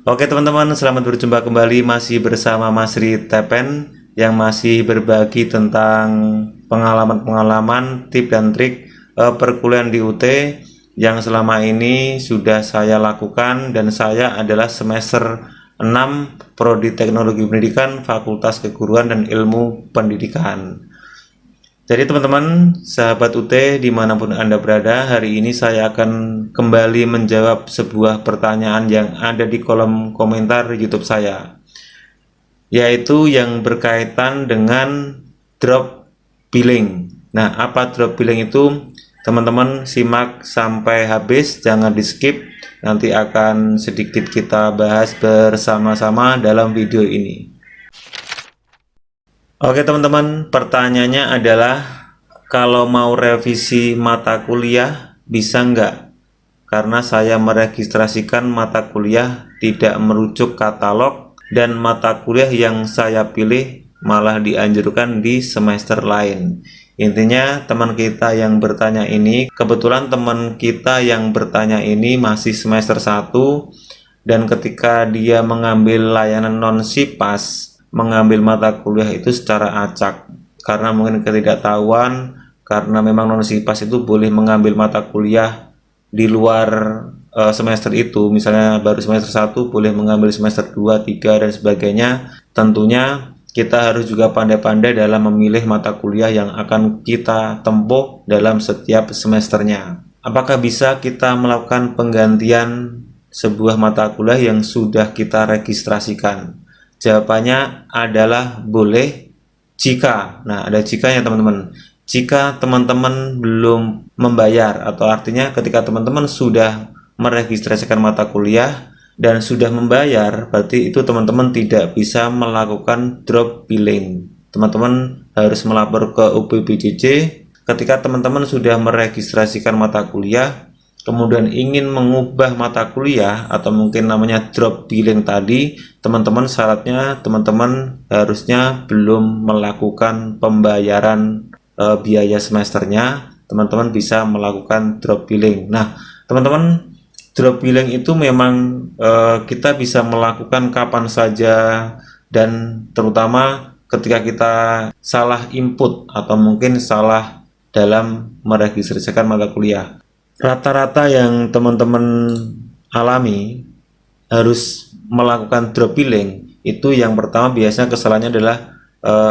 Oke teman-teman, selamat berjumpa kembali masih bersama Mas Ri Tepen yang masih berbagi tentang pengalaman-pengalaman, tip dan trik perkuliahan di UT yang selama ini sudah saya lakukan, dan saya adalah semester 6 Prodi Teknologi Pendidikan Fakultas Keguruan dan Ilmu Pendidikan. Jadi teman-teman, sahabat UT dimanapun Anda berada, hari ini saya akan kembali menjawab sebuah pertanyaan yang ada di kolom komentar YouTube saya, yaitu yang berkaitan dengan drop billing. Nah, apa drop billing itu? Teman-teman simak sampai habis, jangan di skip, nanti akan sedikit kita bahas bersama-sama dalam video ini. Oke teman-teman, pertanyaannya adalah kalau mau revisi mata kuliah bisa nggak? Karena saya meregistrasikan mata kuliah tidak merujuk katalog dan mata kuliah yang saya pilih malah dianjurkan di semester lain. Intinya teman kita yang bertanya ini, kebetulan teman kita yang bertanya ini masih semester 1, dan ketika dia mengambil layanan non-SIPAS, mengambil mata kuliah itu secara acak karena mungkin ketidaktahuan, karena memang non SIPAS itu boleh mengambil mata kuliah di luar semester itu, misalnya baru semester 1 boleh mengambil semester 2, 3 dan sebagainya. Tentunya kita harus juga pandai-pandai dalam memilih mata kuliah yang akan kita tempuh dalam setiap semesternya. Apakah bisa kita melakukan penggantian sebuah mata kuliah yang sudah kita registrasikan? Jawabannya adalah boleh jika, nah ada jikanya teman-teman, jika teman-teman belum membayar, atau artinya ketika teman-teman sudah meregistrasikan mata kuliah dan sudah membayar, berarti itu teman-teman tidak bisa melakukan drop billing. Teman-teman harus melapor ke UPBJJ. Ketika teman-teman sudah meregistrasikan mata kuliah kemudian ingin mengubah mata kuliah atau mungkin namanya drop billing tadi, teman-teman syaratnya teman-teman harusnya belum melakukan pembayaran biaya semesternya, teman-teman bisa melakukan drop billing. Nah teman-teman, drop billing itu memang kita bisa melakukan kapan saja, dan terutama ketika kita salah input atau mungkin salah dalam meregistrasikan mata kuliah. Rata-rata yang teman-teman alami harus melakukan drop billing itu, yang pertama biasanya kesalahannya adalah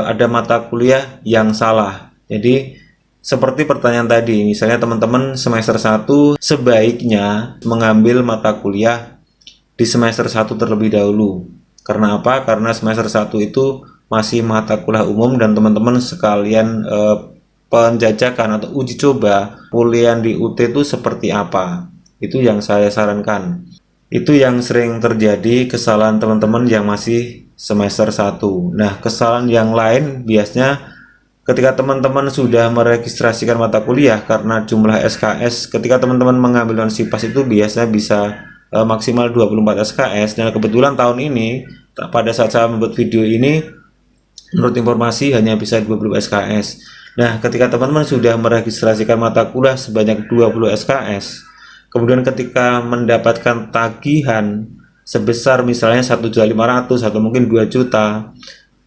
ada mata kuliah yang salah. Jadi seperti pertanyaan tadi, misalnya teman-teman semester 1 sebaiknya mengambil mata kuliah di semester 1 terlebih dahulu. Karena apa? Karena semester 1 itu masih mata kuliah umum, dan teman-teman sekalian penjajakan atau uji coba kuliah di UT itu seperti apa. Itu yang saya sarankan. Itu yang sering terjadi, kesalahan teman-teman yang masih semester 1. Nah, kesalahan yang lain biasanya ketika teman-teman sudah meregistrasikan mata kuliah, karena jumlah SKS ketika teman-teman mengambil non SIPAS itu biasanya bisa maksimal 24 SKS. Dan kebetulan tahun ini pada saat saya membuat video ini, menurut informasi hanya bisa 20 SKS. Nah, ketika teman-teman sudah meregistrasikan mata kuliah sebanyak 20 SKS, kemudian ketika mendapatkan tagihan sebesar misalnya 1.500.000 atau mungkin 2 juta,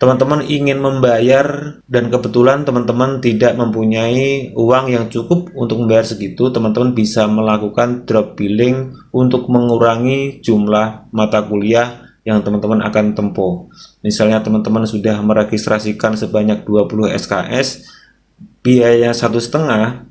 teman-teman ingin membayar dan kebetulan teman-teman tidak mempunyai uang yang cukup untuk membayar segitu, teman-teman bisa melakukan drop billing untuk mengurangi jumlah mata kuliah yang teman-teman akan tempuh. Misalnya teman-teman sudah meregistrasikan sebanyak 20 SKS, biaya 1,5,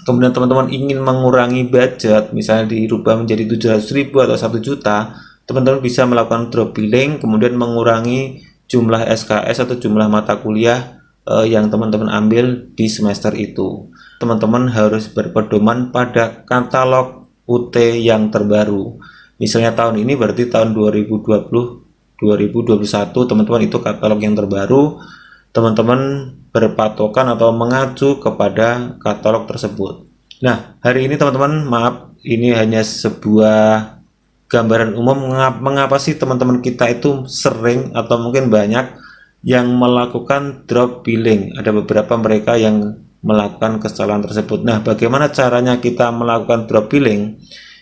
kemudian teman-teman ingin mengurangi budget, misalnya dirubah menjadi 700.000 atau 1 juta, teman-teman bisa melakukan drop billing kemudian mengurangi jumlah SKS atau jumlah mata kuliah yang teman-teman ambil di semester itu. Teman-teman harus berpedoman pada katalog UT yang terbaru. Misalnya tahun ini berarti tahun 2020 2021, teman-teman itu katalog yang terbaru, teman-teman berpatokan atau mengacu kepada katalog tersebut. Nah, hari ini teman-teman, maaf, ini hanya sebuah gambaran umum mengapa sih teman-teman kita itu sering atau mungkin banyak yang melakukan drop billing. Ada beberapa mereka yang melakukan kesalahan tersebut. Nah, bagaimana caranya kita melakukan drop billing?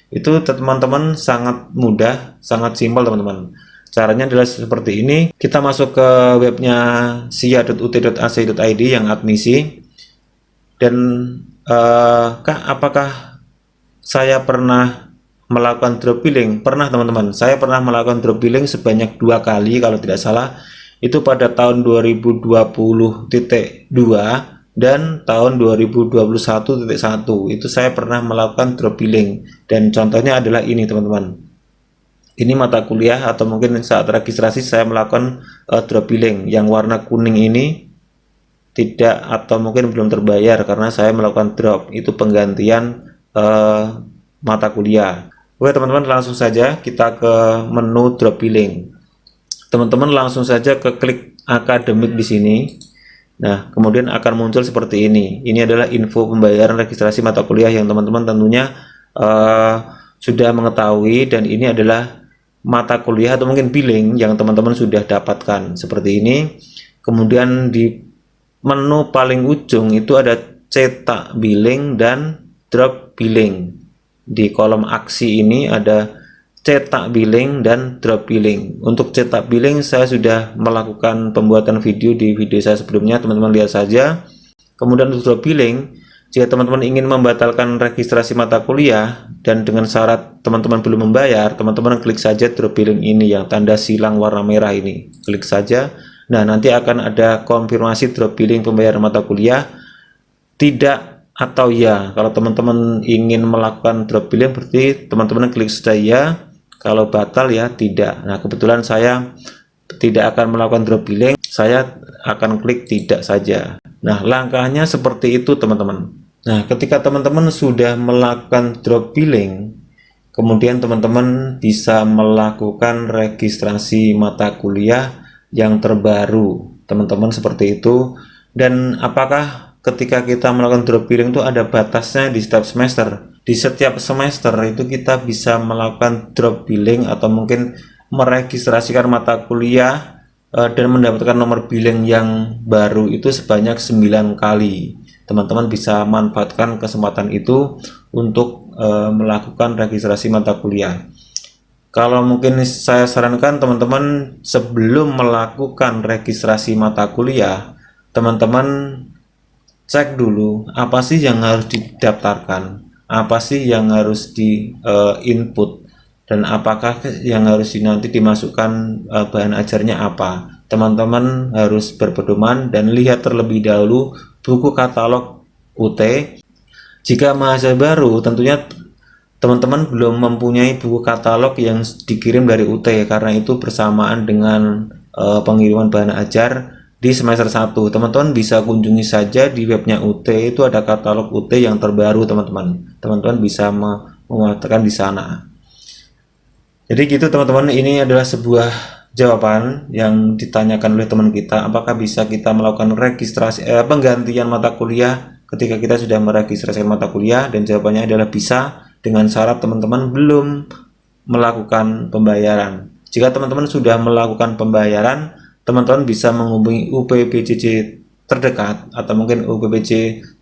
Itu teman-teman sangat mudah, sangat simpel teman-teman. Caranya adalah seperti ini. Kita masuk ke webnya sia.ut.ac.id yang admisi. Dan Kak, apakah saya pernah melakukan drop billing? Pernah teman-teman. Saya pernah melakukan drop billing sebanyak 2 kali kalau tidak salah. Itu pada tahun 2020.2 dan tahun 2021.1. Itu saya pernah melakukan drop billing. Dan contohnya adalah ini teman-teman. Ini mata kuliah atau mungkin saat registrasi saya melakukan drop billing. Yang warna kuning ini tidak atau mungkin belum terbayar karena saya melakukan drop. Itu penggantian mata kuliah. Oke teman-teman, langsung saja kita ke menu drop billing. Teman-teman langsung saja ke klik akademik di sini. Nah, kemudian akan muncul seperti ini. Ini adalah info pembayaran registrasi mata kuliah yang teman-teman tentunya sudah mengetahui, dan ini adalah mata kuliah atau mungkin billing yang teman-teman sudah dapatkan seperti ini. Kemudian di menu paling ujung itu ada cetak billing dan drop billing. Di kolom aksi ini ada cetak billing dan drop billing. Untuk cetak billing saya sudah melakukan pembuatan video di video saya sebelumnya, teman-teman lihat saja. Kemudian untuk drop billing, jika teman-teman ingin membatalkan registrasi mata kuliah dan dengan syarat teman-teman belum membayar, teman-teman klik saja drop billing ini yang tanda silang warna merah ini. Klik saja. Nah, nanti akan ada konfirmasi drop billing pembayaran mata kuliah tidak atau ya. Kalau teman-teman ingin melakukan drop billing berarti teman-teman klik saja ya. Kalau batal ya tidak. Nah, kebetulan saya tidak akan melakukan drop billing, saya akan klik tidak saja. Nah, langkahnya seperti itu teman-teman. Nah, ketika teman-teman sudah melakukan drop billing, kemudian teman-teman bisa melakukan registrasi mata kuliah yang terbaru, teman-teman, seperti itu. Dan apakah ketika kita melakukan drop billing itu ada batasnya di setiap semester? Di setiap semester itu kita bisa melakukan drop billing atau mungkin meregistrasikan mata kuliah dan mendapatkan nomor billing yang baru itu sebanyak 9 kali. Teman-teman bisa manfaatkan kesempatan itu untuk melakukan registrasi mata kuliah. Kalau mungkin saya sarankan teman-teman sebelum melakukan registrasi mata kuliah, teman-teman cek dulu apa sih yang harus didaftarkan, apa sih yang harus di input, dan apakah yang harus nanti dimasukkan bahan ajarnya apa. Teman-teman harus berpedoman dan lihat terlebih dahulu buku katalog UT. Jika mahasiswa baru, tentunya teman-teman belum mempunyai buku katalog yang dikirim dari UT, karena itu bersamaan dengan pengiriman bahan ajar di semester 1. Teman-teman bisa kunjungi saja di webnya UT, itu ada katalog UT yang terbaru teman-teman. Teman-teman bisa memuatkan di sana. Jadi gitu teman-teman, ini adalah sebuah jawaban yang ditanyakan oleh teman kita, apakah bisa kita melakukan registrasi penggantian mata kuliah ketika kita sudah meregistrasikan mata kuliah, dan jawabannya adalah bisa dengan syarat teman-teman belum melakukan pembayaran. Jika teman-teman sudah melakukan pembayaran, teman-teman bisa menghubungi UPPJJ terdekat atau mungkin UPPJ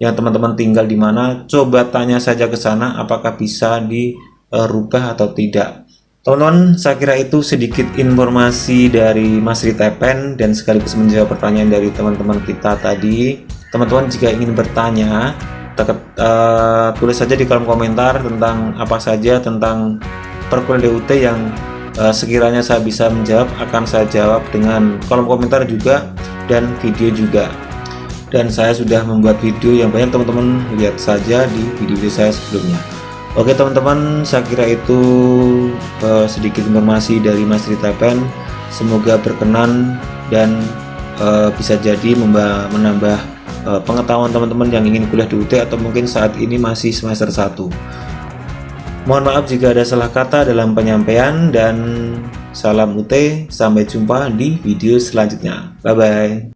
yang teman-teman tinggal di mana. Coba tanya saja ke sana apakah bisa dirubah atau tidak. Teman-teman, saya kira itu sedikit informasi dari Mas Ritepen dan sekaligus menjawab pertanyaan dari teman-teman kita tadi. Teman-teman jika ingin bertanya, tulis saja di kolom komentar tentang apa saja tentang perkuliahan DUT yang sekiranya saya bisa menjawab, akan saya jawab dengan kolom komentar juga dan video juga. Dan saya sudah membuat video yang banyak, teman-teman lihat saja di video saya sebelumnya. Oke teman-teman, saya kira itu sedikit informasi dari Mas Ritepen. Semoga berkenan dan bisa jadi menambah pengetahuan teman-teman yang ingin kuliah di UT atau mungkin saat ini masih semester 1. Mohon maaf jika ada salah kata dalam penyampaian, dan salam UT. Sampai jumpa di video selanjutnya. Bye bye.